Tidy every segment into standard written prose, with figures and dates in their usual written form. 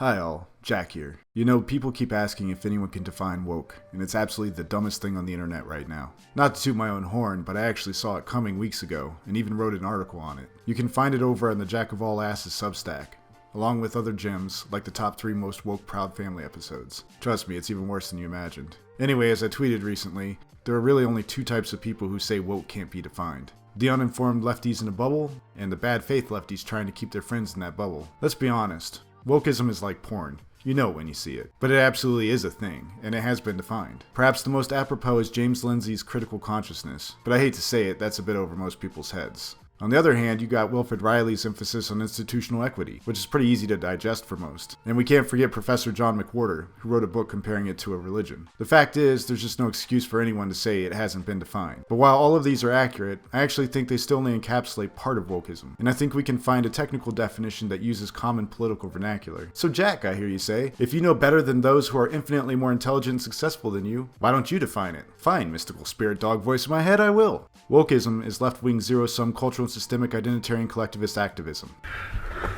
Hi all, Jack here. You know, people keep asking if anyone can define woke, and it's absolutely the dumbest thing on the internet right now. Not to toot my own horn, but I actually saw it coming weeks ago, and even wrote an article on it. You can find it over on the Jack of All Asses Substack, along with other gems like the top 3 most woke Proud Family episodes. Trust me, it's even worse than you imagined. Anyway, as I tweeted recently, there are really only 2 types of people who say woke can't be defined. The uninformed lefties in a bubble, and the bad faith lefties trying to keep their friends in that bubble. Let's be honest. Wokism is like porn. You know when you see it. But it absolutely is a thing, and it has been defined. Perhaps the most apropos is James Lindsay's critical consciousness, but I hate to say it, that's a bit over most people's heads. On the other hand, you got Wilfred Riley's emphasis on institutional equity, which is pretty easy to digest for most. And we can't forget Professor John McWhorter, who wrote a book comparing it to a religion. The fact is, there's just no excuse for anyone to say it hasn't been defined. But while all of these are accurate, I actually think they still only encapsulate part of wokeism. And I think we can find a technical definition that uses common political vernacular. So Jack, I hear you say, if you know better than those who are infinitely more intelligent and successful than you, why don't you define it? Fine, mystical spirit dog voice in my head, I will. Wokeism is left-wing zero-sum cultural and systemic identitarian collectivist activism.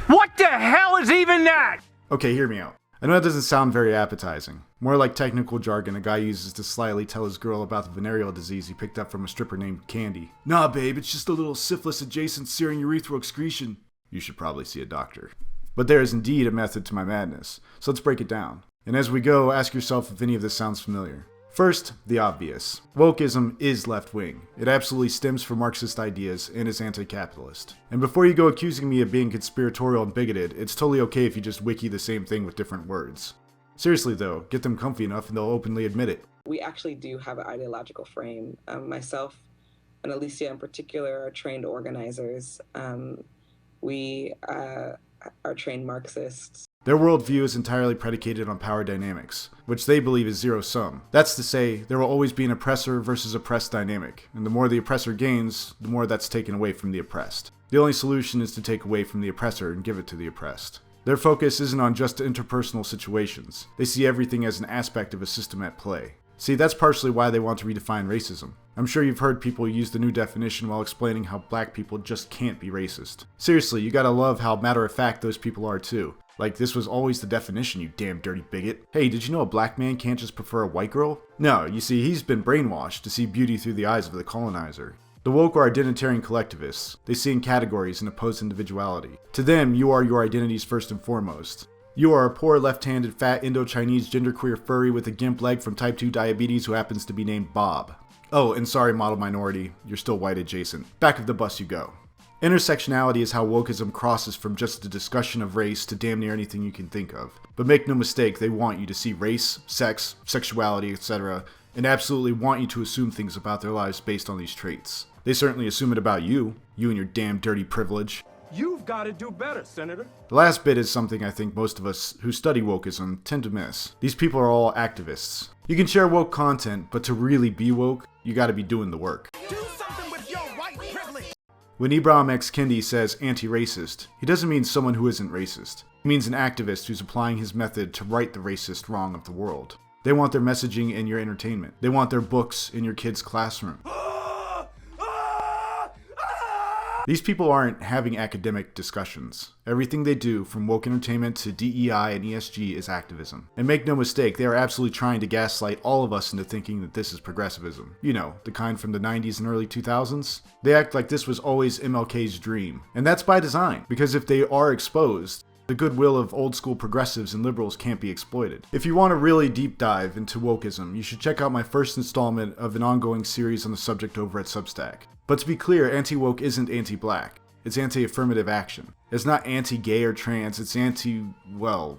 What the hell is even that? Okay, hear me out. I know that doesn't sound very appetizing. More like technical jargon a guy uses to slyly tell his girl about the venereal disease he picked up from a stripper named Candy. Nah, babe, it's just a little syphilis-adjacent serine urethral excretion. You should probably see a doctor. But there is indeed a method to my madness, so let's break it down. And as we go, ask yourself if any of this sounds familiar. First, the obvious. Wokeism is left-wing. It absolutely stems from Marxist ideas and is anti-capitalist. And before you go accusing me of being conspiratorial and bigoted, it's totally okay if you just wiki the same thing with different words. Seriously though, get them comfy enough and they'll openly admit it. We actually do have an ideological frame. Myself and Alicia in particular are trained organizers. We are trained Marxists. Their worldview is entirely predicated on power dynamics, which they believe is zero-sum. That's to say, there will always be an oppressor versus oppressed dynamic, and the more the oppressor gains, the more that's taken away from the oppressed. The only solution is to take away from the oppressor and give it to the oppressed. Their focus isn't on just interpersonal situations. They see everything as an aspect of a system at play. See, that's partially why they want to redefine racism. I'm sure you've heard people use the new definition while explaining how black people just can't be racist. Seriously, you gotta love how matter-of-fact those people are too. Like, this was always the definition, you damn dirty bigot. Hey, did you know a black man can't just prefer a white girl? No, you see, he's been brainwashed to see beauty through the eyes of the colonizer. The woke are identitarian collectivists. They see in categories and oppose individuality. To them, you are your identities first and foremost. You are a poor, left-handed, fat, Indo-Chinese, genderqueer furry with a gimp leg from type 2 diabetes who happens to be named Bob. Oh, and sorry, model minority, you're still white adjacent. Back of the bus you go. Intersectionality is how wokeism crosses from just a discussion of race to damn near anything you can think of. But make no mistake, they want you to see race, sex, sexuality, etc., and absolutely want you to assume things about their lives based on these traits. They certainly assume it about you and your damn dirty privilege. You've got to do better, Senator. The last bit is something I think most of us who study wokeism tend to miss. These people are all activists. You can share woke content, but to really be woke, you gotta be doing the work. Do something with your white privilege. When Ibram X. Kendi says anti-racist, he doesn't mean someone who isn't racist. He means an activist who's applying his method to right the racist wrong of the world. They want their messaging in your entertainment. They want their books in your kid's classroom. These people aren't having academic discussions. Everything they do, from woke entertainment to DEI and ESG, is activism. And make no mistake, they are absolutely trying to gaslight all of us into thinking that this is progressivism. You know, the kind from the 90s and early 2000s. They act like this was always MLK's dream. And that's by design, because if they are exposed, the goodwill of old school progressives and liberals can't be exploited. If you want a really deep dive into wokeism, you should check out my first installment of an ongoing series on the subject over at Substack. But to be clear, anti-woke isn't anti-black. It's anti-affirmative action. It's not anti-gay or trans, it's anti-well...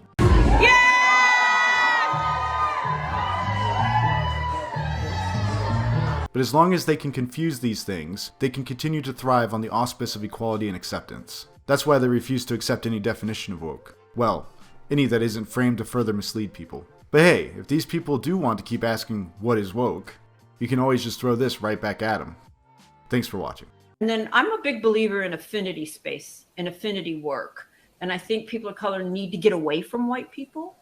But as long as they can confuse these things, they can continue to thrive on the auspice of equality and acceptance. That's why they refuse to accept any definition of woke. Well, any that isn't framed to further mislead people. But hey, if these people do want to keep asking what is woke, you can always just throw this right back at them. Thanks for watching. And then I'm a big believer in affinity space and affinity work. And I think people of color need to get away from white people.